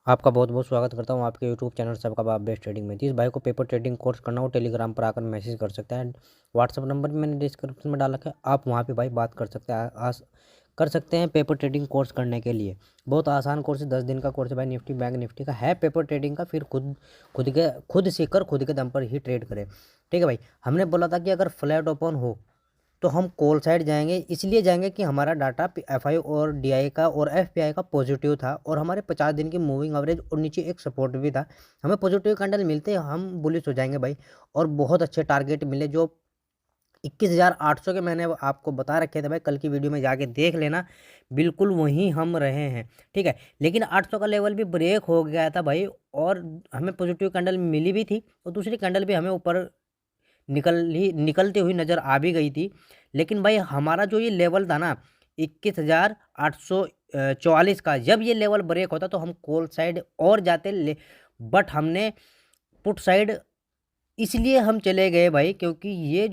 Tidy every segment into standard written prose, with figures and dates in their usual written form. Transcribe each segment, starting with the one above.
आपका बहुत बहुत स्वागत करता हूँ आपके यूट्यूब चैनल सबका बाप बेस्ट ट्रेडिंग में। जिस भाई को पेपर ट्रेडिंग कोर्स करना हो टेलीग्राम पर आकर मैसेज कर सकता है। व्हाट्सअप नंबर भी मैंने डिस्क्रिप्शन में डाल रखा है, आप वहाँ पे भाई बात कर सकते हैं, कर सकते हैं पेपर ट्रेडिंग कोर्स करने के लिए। बहुत आसान कोर्स है, 10 दिन का कोर्स है भाई। निफ्टी बैंक निफ्टी का है, पेपर ट्रेडिंग का। फिर खुद सीखकर खुद के दम पर ही ट्रेड करें। ठीक है भाई। हमने बोला था कि अगर फ्लैट ओपन हो तो हम कॉल साइड जाएंगे, इसलिए जाएंगे कि हमारा डाटा एफआई और डीआई का और एफपीआई का पॉजिटिव था और हमारे 50 दिन की मूविंग एवरेज और नीचे एक सपोर्ट भी था। हमें पॉजिटिव कैंडल मिलते हम बुलिश हो जाएंगे भाई। और बहुत अच्छे टारगेट मिले जो 21,800 के मैंने आपको बता रखे थे भाई, कल की वीडियो में जाके देख लेना। बिल्कुल वहीं हम रहे हैं। ठीक है, लेकिन 800 का लेवल भी ब्रेक हो गया था भाई और हमें पॉजिटिव कैंडल मिली भी थी और दूसरी कैंडल भी हमें ऊपर निकलती हुई नज़र आ भी गई थी। लेकिन भाई हमारा जो ये लेवल था ना 21,844 का, जब ये लेवल ब्रेक होता तो हम कॉल साइड और जाते। बट हमने पुट साइड इसलिए हम चले गए भाई क्योंकि ये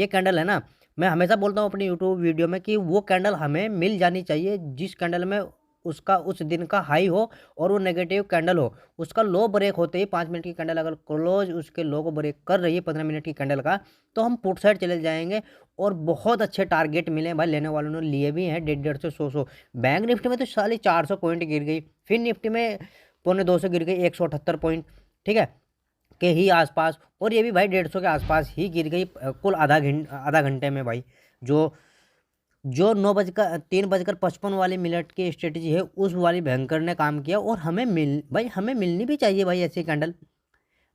कैंडल है ना, मैं हमेशा बोलता हूँ अपनी यूट्यूब वीडियो में कि वो कैंडल हमें मिल जानी चाहिए जिस कैंडल में उसका उस दिन का हाई हो और वो नेगेटिव कैंडल हो। उसका लो ब्रेक होते ही 5 मिनट की कैंडल अगर क्लोज उसके लो को ब्रेक कर रही है 15 मिनट की कैंडल का, तो हम पुट साइड चले जाएंगे। और बहुत अच्छे टारगेट मिले भाई, लेने वालों ने लिए भी हैं 150-100। बैंक निफ्टी में तो साली 400 पॉइंट गिर गई, फिर निफ्टी में 250 गिर गई, 178 पॉइंट। ठीक है, के ही आसपास। और ये भी भाई 150 के आसपास ही गिर गई कुल आधा घंटे में भाई। जो जो 3:55 वाली मिनट की स्ट्रेटजी है उस वाली भयंकर ने काम किया। और हमें मिलनी भी चाहिए भाई ऐसी कैंडल।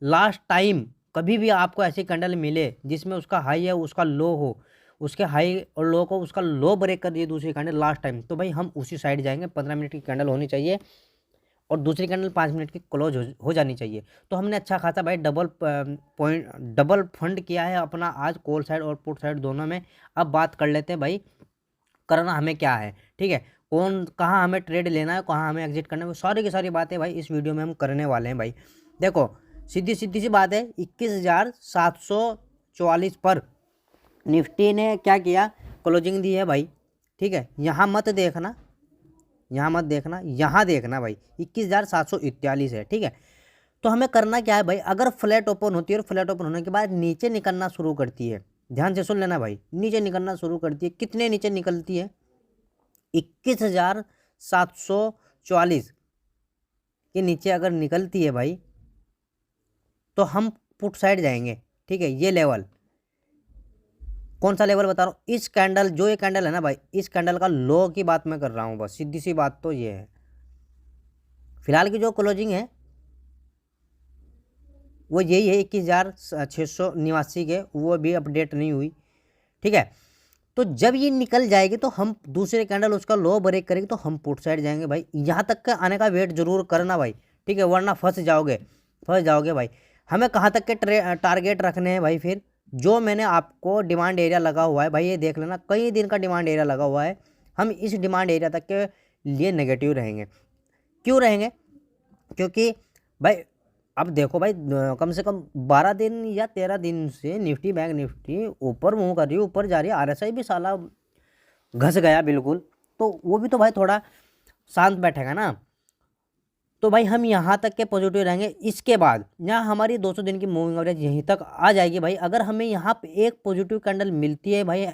लास्ट टाइम कभी भी आपको ऐसी कैंडल मिले जिसमें उसका हाई है उसका लो हो, उसके हाई और लो को उसका लो ब्रेक कर दिए दूसरी कैंडल लास्ट टाइम, तो भाई हम उसी साइड जाएंगे। 15 मिनट की कैंडल होनी चाहिए और दूसरी कैंडल 5 मिनट की क्लोज हो जानी चाहिए। तो हमने अच्छा खासा भाई डबल फंड किया है अपना आज कॉल साइड और पुट साइड दोनों में। अब बात कर लेते हैं भाई करना हमें क्या है। ठीक है, कौन कहाँ हमें ट्रेड लेना है, कहाँ हमें एग्जिट करना है, वो सारी की सारी बातें भाई इस वीडियो में हम करने वाले हैं भाई। देखो सीधी सीधी सी बात है, 21,744 पर निफ्टी ने क्या किया, क्लोजिंग दी है भाई। ठीक है, यहाँ मत देखना, यहाँ देखना भाई 21,741 है। ठीक है, तो हमें करना क्या है भाई, अगर फ्लैट ओपन होती है और फ्लैट ओपन होने के बाद नीचे निकलना शुरू करती है, ध्यान से सुन लेना भाई, नीचे निकलना शुरू करती है। कितने नीचे निकलती है, 21,744 के नीचे अगर निकलती है भाई तो हम पुट साइड जाएंगे। ठीक है, ये लेवल कौन सा लेवल बता रहा हूँ, इस कैंडल जो ये कैंडल है ना भाई, इस कैंडल का लो की बात मैं कर रहा हूँ बस, सीधी सी बात तो ये है। फिलहाल की जो क्लोजिंग है वो यही है 21,689 के, वो भी अपडेट नहीं हुई। ठीक है, तो जब ये निकल जाएगी तो हम दूसरे कैंडल उसका लो ब्रेक करेंगे तो हम पुट साइड जाएंगे भाई। यहाँ तक का आने का वेट जरूर करना भाई। ठीक है, वरना फंस जाओगे भाई। हमें कहाँ तक के टारगेट रखने हैं भाई, फिर जो मैंने आपको डिमांड एरिया लगा हुआ है भाई, ये देख लेना, कई दिन का डिमांड एरिया लगा हुआ है। हम इस डिमांड एरिया तक के लिए नेगेटिव रहेंगे। क्यों रहेंगे, क्योंकि भाई अब देखो भाई कम से कम 12 दिन या 13 दिन से निफ्टी बैंक निफ्टी ऊपर मुंह कर रही है, ऊपर जा रही है। आरएसआई भी साला घस गया बिल्कुल, तो वो भी तो भाई थोड़ा शांत बैठेगा ना। तो भाई हम यहाँ तक के पॉजिटिव रहेंगे। इसके बाद यहाँ हमारी 200 दिन की मूविंग एवरेज यहीं तक आ जाएगी भाई। अगर हमें यहाँ पे एक पॉजिटिव कैंडल मिलती है भाई,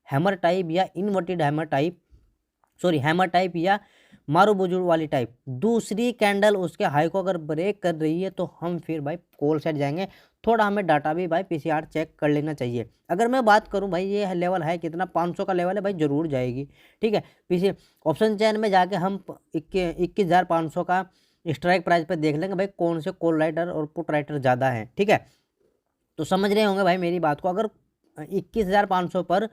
हैमर टाइप या इन्वर्टेड हैमर टाइप या मारू बुजुर्ग वाली टाइप, दूसरी कैंडल उसके हाई को अगर ब्रेक कर रही है तो हम फिर भाई कॉल साइड जाएंगे। थोड़ा हमें डाटा भी भाई पीसीआर चेक कर लेना चाहिए। अगर मैं बात करूं भाई, ये लेवल है कितना, 500 का लेवल है भाई, जरूर जाएगी। ठीक है, पीछे ऑप्शन चैन में जाके हम 21,500 का स्ट्राइक प्राइस पे देख लेंगे भाई कौन से कॉल राइटर और पुट राइटर ज़्यादा है। ठीक है, तो समझ रहे होंगे भाई मेरी बात को। अगर 21,500 पर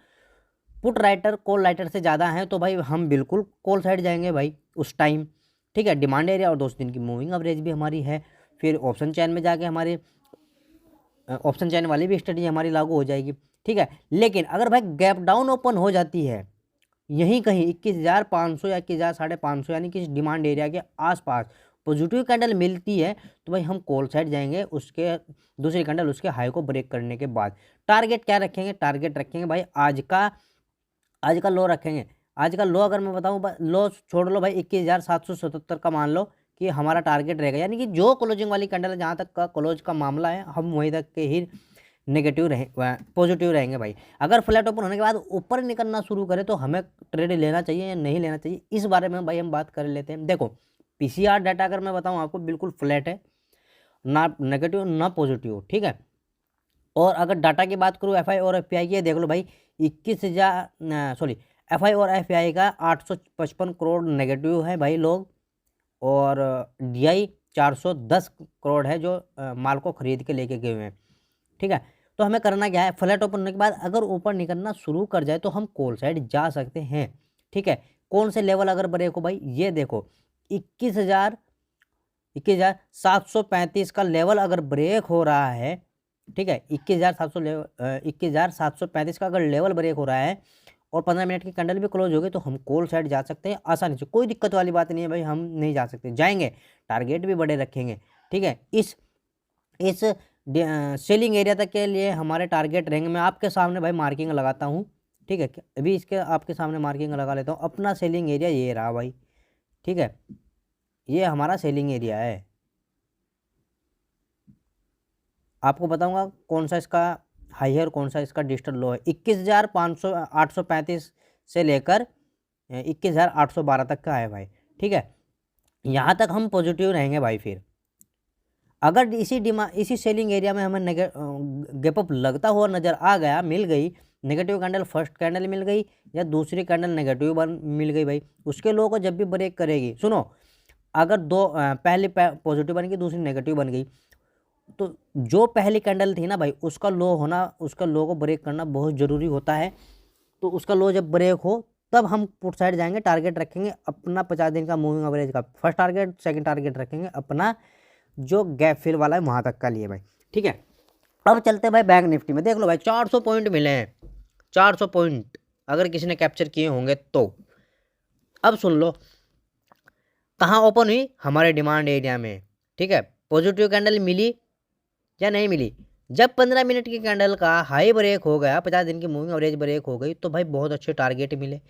पुट राइटर कॉल राइटर से ज़्यादा है तो भाई हम बिल्कुल कॉल साइड जाएंगे भाई उस टाइम। ठीक है, डिमांड एरिया और 200 दिन की मूविंग एवरेज भी हमारी है। फिर ऑप्शन चैन में जाके हमारे ऑप्शन चैन वाली भी स्ट्रेटजी हमारी लागू हो जाएगी। ठीक है, लेकिन अगर भाई गैप डाउन ओपन हो जाती है यहीं कहीं 21,500 या 21,550 यानी कि डिमांड एरिया के आसपास पॉजिटिव कैंडल मिलती है तो भाई हम कॉल साइड जाएंगे, उसके दूसरी कैंडल उसके हाई को ब्रेक करने के बाद। टारगेट क्या रखेंगे, टारगेट रखेंगे भाई आज का लो रखेंगे। आज का लो अगर मैं बताऊं, लो छोड़ लो भाई, 21,777 का मान लो कि हमारा टारगेट रहेगा, यानी कि जो क्लोजिंग वाली कैंडल है, जहाँ तक का क्लोज का मामला है, हम वहीं तक के ही नेगेटिव रहे पॉजिटिव रहेंगे भाई। अगर फ्लैट ओपन होने के बाद ऊपर निकलना शुरू करे तो हमें ट्रेड लेना चाहिए या नहीं लेना चाहिए, इस बारे में भाई हम बात कर लेते हैं। देखो पीसीआर डाटा अगर मैं बताऊं आपको, बिल्कुल फ्लैट है, ना नेगेटिव ना पॉजिटिव, ठीक है। और अगर डाटा की बात करूँ एफआई और एफपीआई की, देख लो भाई 21,000 सॉरी एफआई और एफपीआई का 855 करोड़ नेगेटिव है भाई लोग, और डीआई 410 करोड़ है जो माल को खरीद के लेके गए हुए हैं, ठीक है। तो हमें करना क्या है, फ्लैट ओपन होने के बाद अगर ऊपर निकलना शुरू कर जाए तो हम कॉल साइड जा सकते हैं, ठीक है। कौन से लेवल अगर ब्रेक हो भाई, ये देखो 21,735 का लेवल अगर ब्रेक हो रहा है, ठीक है, 21,735 का अगर लेवल ब्रेक हो रहा है और 15 मिनट की कैंडल भी क्लोज हो गई तो हम कॉल साइड जा सकते हैं आसानी से, कोई दिक्कत वाली बात नहीं है भाई। हम नहीं जा सकते, जाएंगे, टारगेट भी बड़े रखेंगे, ठीक है। इस सेलिंग एरिया तक के लिए हमारे टारगेट रहेंगे। मैं आपके सामने भाई मार्किंग लगाता हूँ, ठीक है, अभी इसके आपके सामने मार्किंग लगा लेता हूँ। अपना सेलिंग एरिया ये रहा भाई, ठीक है, ये हमारा सेलिंग एरिया है। आपको बताऊंगा कौन सा इसका हाई है और कौन सा इसका डिजिटल लो है। 21,835 से लेकर 21,812 तक का है भाई, ठीक है। यहाँ तक हम पॉजिटिव रहेंगे भाई। फिर अगर इसी सेलिंग एरिया में हमें गैप अप लगता हुआ नज़र आ गया, मिल गई नेगेटिव कैंडल, फर्स्ट कैंडल मिल गई या दूसरी कैंडल नेगेटिव मिल गई भाई, उसके लोगों को जब भी ब्रेक करेगी, सुनो, अगर पहली पॉजिटिव बन गई, दूसरी नेगेटिव बन गई, तो जो पहली कैंडल थी ना भाई, उसका लो होना, उसका लो को ब्रेक करना बहुत ज़रूरी होता है। तो उसका लो जब ब्रेक हो तब हम पुट साइड जाएंगे, टारगेट रखेंगे अपना 50 दिन का मूविंग एवरेज का फर्स्ट टारगेट, सेकंड टारगेट रखेंगे अपना जो गैप फिल वाला है वहाँ तक का लिए भाई, ठीक है। अब चलते हैं भाई बैंक निफ्टी में। देख लो भाई 400 पॉइंट मिले हैं, 400 पॉइंट अगर किसी ने कैप्चर किए होंगे तो। अब सुन लो, कहाँ ओपन हुई, हमारे डिमांड एरिया में, ठीक है। पॉजिटिव कैंडल मिली या नहीं मिली, जब 15 मिनट की कैंडल का हाई ब्रेक हो गया, 50 दिन की मूविंग एवरेज ब्रेक हो गई, तो भाई बहुत अच्छे टारगेट मिले,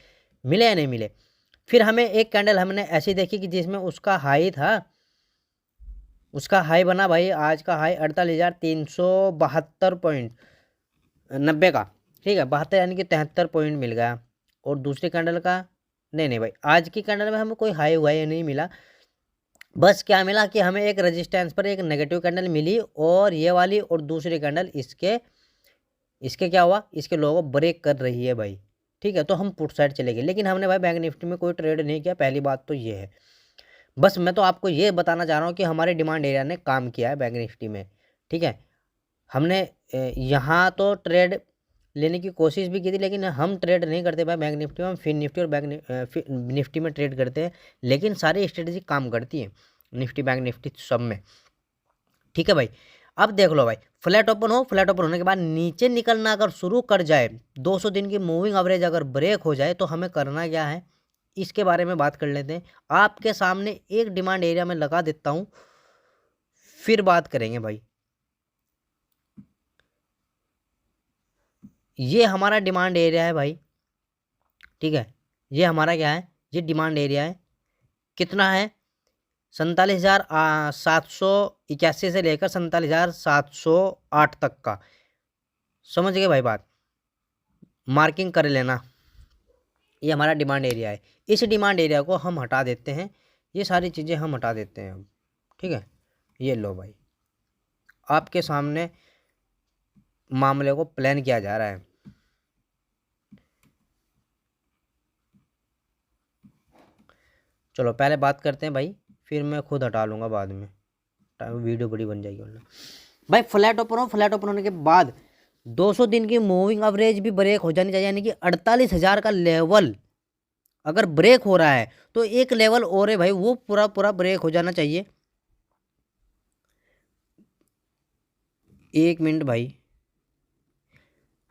मिले या नहीं मिले। फिर हमें एक कैंडल हमने ऐसी देखी कि जिसमें उसका हाई था, उसका हाई बना भाई, आज का हाई 48,372.90 का, ठीक है, 72 यानी कि 73 पॉइंट मिल गया। और दूसरी कैंडल का नहीं भाई, आज की कैंडल में हमें कोई हाई हुआ ही नहीं मिला। बस क्या मिला कि हमें एक रेजिस्टेंस पर एक नेगेटिव कैंडल मिली और ये वाली, और दूसरी कैंडल इसके क्या हुआ, इसके लोगों को ब्रेक कर रही है भाई, ठीक है। तो हम पुट साइड चले गए, लेकिन हमने भाई बैंक निफ्टी में कोई ट्रेड नहीं किया, पहली बात तो ये है। बस मैं तो आपको ये बताना चाह रहा हूँ कि हमारे डिमांड एरिया ने काम किया है बैंक निफ्टी में, ठीक है। हमने यहाँ तो ट्रेड लेने की कोशिश भी की थी, लेकिन हम ट्रेड नहीं करते भाई बैंक निफ्टी में, हम फिन निफ्टी और निफ्टी में ट्रेड करते हैं। लेकिन सारी स्ट्रेटजी काम करती है निफ्टी बैंक निफ्टी सब में, ठीक है भाई। अब देख लो भाई, फ्लैट ओपन हो, फ्लैट ओपन होने के बाद नीचे निकलना अगर शुरू कर जाए, 200 दिन की मूविंग एवरेज अगर ब्रेक हो जाए, तो हमें करना क्या है, इसके बारे में बात कर लेते हैं। आपके सामने एक डिमांड एरिया में लगा देता हूँ, फिर बात करेंगे भाई। ये हमारा डिमांड एरिया है भाई, ठीक है, ये हमारा क्या है, ये डिमांड एरिया है। कितना है, 47,781 से लेकर 47,708 तक का, समझ गए भाई बात, मार्किंग कर लेना। ये हमारा डिमांड एरिया है, इस डिमांड एरिया को हम हटा देते हैं, ये सारी चीज़ें हम हटा देते हैं, ठीक है। ये लो भाई, आपके सामने मामले को प्लान किया जा रहा है। चलो पहले बात करते हैं भाई, फिर मैं खुद हटा लूँगा बाद में, वीडियो बड़ी बन जाएगी वरना। भाई फ्लैट ओपन हो, फ्लैट ओपन होने के बाद 200 दिन की मूविंग एवरेज भी ब्रेक हो जानी चाहिए, यानी कि 48,000 का लेवल अगर ब्रेक हो रहा है तो एक लेवल और है भाई, वो पूरा पूरा ब्रेक हो जाना चाहिए। एक मिनट भाई,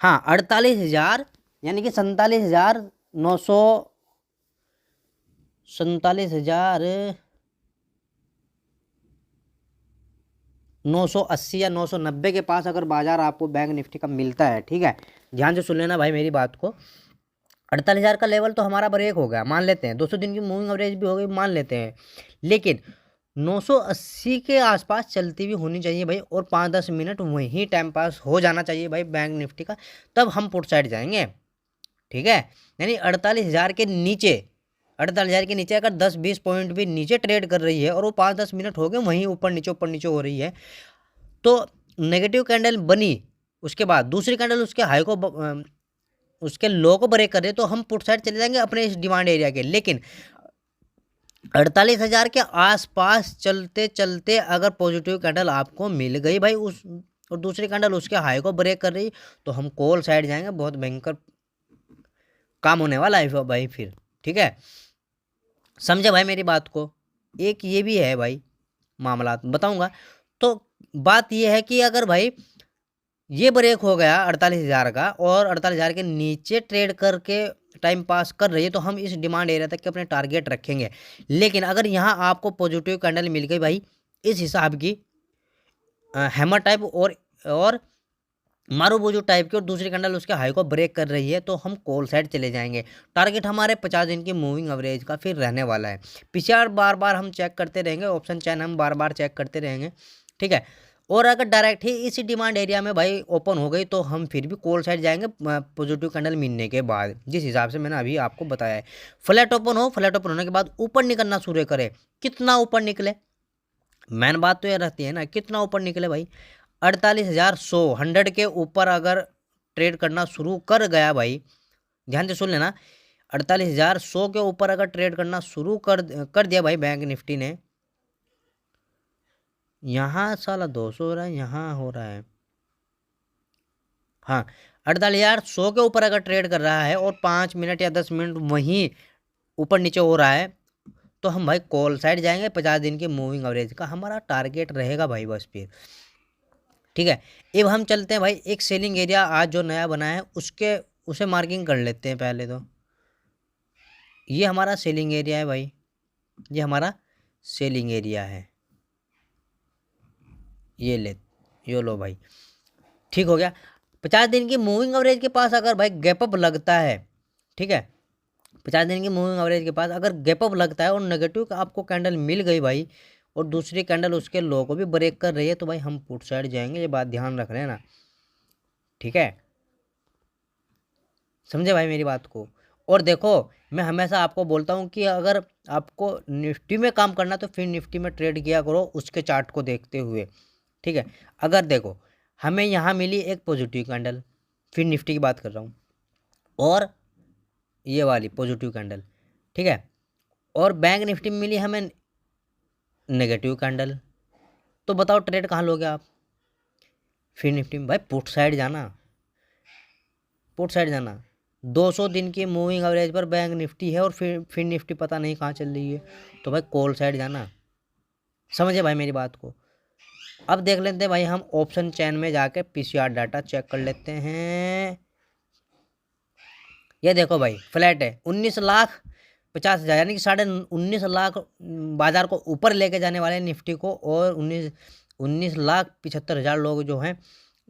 हाँ 48,000 यानी कि 47,980 या 990 के पास अगर बाजार आपको बैंक निफ्टी का मिलता है, ठीक है, ध्यान से सुन लेना भाई मेरी बात को। 48,000 का लेवल तो हमारा ब्रेक हो गया, मान लेते हैं, 200 दिन की मूविंग एवरेज भी हो गई, मान लेते हैं, लेकिन 980 के आसपास चलती भी होनी चाहिए भाई, और 5-10 मिनट वहीं टाइम पास हो जाना चाहिए भाई बैंक निफ्टी का, तब हम पुट साइड जाएंगे। ठीक है, यानी 48,000 के नीचे, 48,000 के नीचे अगर 10-20 पॉइंट भी नीचे ट्रेड कर रही है और वो 5-10 मिनट हो गए वहीं ऊपर नीचे हो रही है, तो नेगेटिव कैंडल बनी, उसके बाद दूसरी कैंडल उसके हाई को उसके लो को ब्रेक कर दे, तो हम पुट साइड चले जाएंगे अपने इस डिमांड एरिया के। लेकिन 48,000 के आसपास चलते चलते अगर पॉजिटिव कैंडल आपको मिल गई भाई उस, और दूसरी कैंडल उसके हाई को ब्रेक कर रही, तो हम कॉल साइड जाएंगे, बहुत भयंकर काम होने वाला है भाई फिर। ठीक है, समझे भाई मेरी बात को। एक ये भी है भाई मामला, बताऊंगा। तो बात ये है कि अगर भाई ये ब्रेक हो गया 48,000 का और 48,000 के नीचे ट्रेड करके टाइम पास कर रही है, तो हम इस डिमांड एरिया तक के अपने टारगेट रखेंगे। लेकिन अगर यहाँ आपको पॉजिटिव कैंडल मिल गई भाई इस हिसाब की हैमर टाइप और मारूबुजू टाइप की, और दूसरी कैंडल उसके हाई को ब्रेक कर रही है, तो हम कॉल साइड चले जाएंगे। टारगेट हमारे 50 दिन की मूविंग एवरेज का फिर रहने वाला है। पीसीआर बार बार हम चेक करते रहेंगे, ऑप्शन चैन हम बार बार चेक करते रहेंगे। ठीक है, और अगर डायरेक्ट ही इसी डिमांड एरिया में भाई ओपन हो गई, तो हम फिर भी कॉल साइड जाएंगे पॉजिटिव कैंडल मिलने के बाद, जिस हिसाब से मैंने अभी आपको बताया है। फ्लैट ओपन हो, फ्लैट ओपन होने के बाद ऊपर निकलना शुरू करे, कितना ऊपर निकले, मेन बात तो ये रहती है ना, कितना ऊपर निकले भाई। 48,100 100 के ऊपर अगर ट्रेड करना शुरू कर गया भाई, ध्यान से सुन लेना, 48,100 के ऊपर अगर ट्रेड करना शुरू कर दिया भाई बैंक निफ्टी ने, यहाँ साला 200 हो रहा है, यहाँ हो रहा है, हाँ 48,100 के ऊपर अगर ट्रेड कर रहा है और 5 मिनट या 10 मिनट वहीं ऊपर नीचे हो रहा है, तो हम भाई कॉल साइड जाएंगे। 50 दिन के मूविंग एवरेज का हमारा टारगेट रहेगा भाई बस फिर। ठीक है, अब हम चलते हैं भाई एक सेलिंग एरिया आज जो नया बना है उसे मार्किंग कर लेते हैं पहले। तो ये हमारा सेलिंग एरिया है भाई, ये हमारा सेलिंग एरिया है, ये लो भाई। ठीक हो गया, 50 दिन की मूविंग एवरेज के पास अगर भाई गैप अप लगता है, ठीक है, 50 दिन की मूविंग एवरेज के पास अगर गैप अप लगता है और नेगेटिव का आपको कैंडल मिल गई भाई, और दूसरी कैंडल उसके लो को भी ब्रेक कर रही है, तो भाई हम पुट साइड जाएंगे, ये बात ध्यान रख लेना। ठीक है, समझे भाई मेरी बात को। और देखो, मैं हमेशा आपको बोलता हूँ कि अगर आपको निफ्टी में काम करना तो फिर निफ्टी में ट्रेड किया करो उसके चार्ट को देखते हुए। ठीक है, अगर देखो हमें यहाँ मिली एक पॉजिटिव कैंडल, फिर निफ्टी की बात कर रहा हूँ, और ये वाली पॉजिटिव कैंडल, ठीक है, और बैंक निफ्टी में मिली हमें नेगेटिव कैंडल, तो बताओ ट्रेड कहाँ लोगे आप। फिर निफ्टी में भाई पुट साइड जाना, पुट साइड जाना। 200 दिन की मूविंग एवरेज पर बैंक निफ्टी है और फिर निफ्टी पता नहीं कहाँ चल रही है, तो भाई कॉल साइड जाना। समझे भाई मेरी बात को। अब देख लेते हैं भाई हम ऑप्शन चैन में जाके पीसीआर डाटा चेक कर लेते हैं। ये देखो भाई फ्लैट है 19,50,000, यानी कि 19.5 लाख बाजार को ऊपर लेके जाने वाले निफ्टी को, और 19,75,000 लोग जो हैं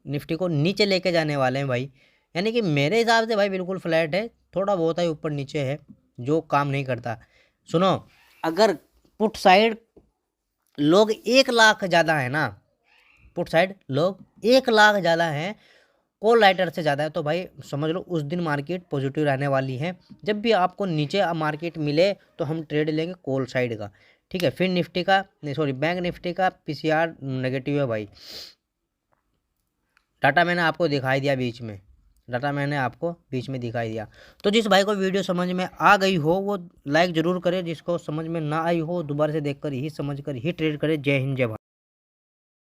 निफ्टी को नीचे लेके जाने वाले हैं भाई। यानी कि मेरे हिसाब से भाई बिल्कुल फ्लैट है, थोड़ा बहुत ही ऊपर नीचे है जो काम नहीं करता। सुनो, अगर पुट साइड लोग 1 लाख ज़्यादा है ना, पुट साइड लोग 1 लाख ज़्यादा हैं, कॉल राइटर से ज़्यादा है, तो भाई समझ लो उस दिन मार्केट पॉजिटिव रहने वाली है। जब भी आपको नीचे मार्केट मिले तो हम ट्रेड लेंगे कॉल साइड का। ठीक है, फिर निफ्टी का नहीं सॉरी बैंक निफ्टी का पीसीआर नेगेटिव है भाई। डाटा मैंने आपको दिखाई दिया बीच में, डाटा मैंने आपको बीच में दिखाई दिया। तो जिस भाई को वीडियो समझ में आ गई हो वो लाइक ज़रूर करे, जिसको समझ में ना आई हो दोबारा से देखकर ही समझ कर ही ट्रेड करे। जय हिंद जय भारत।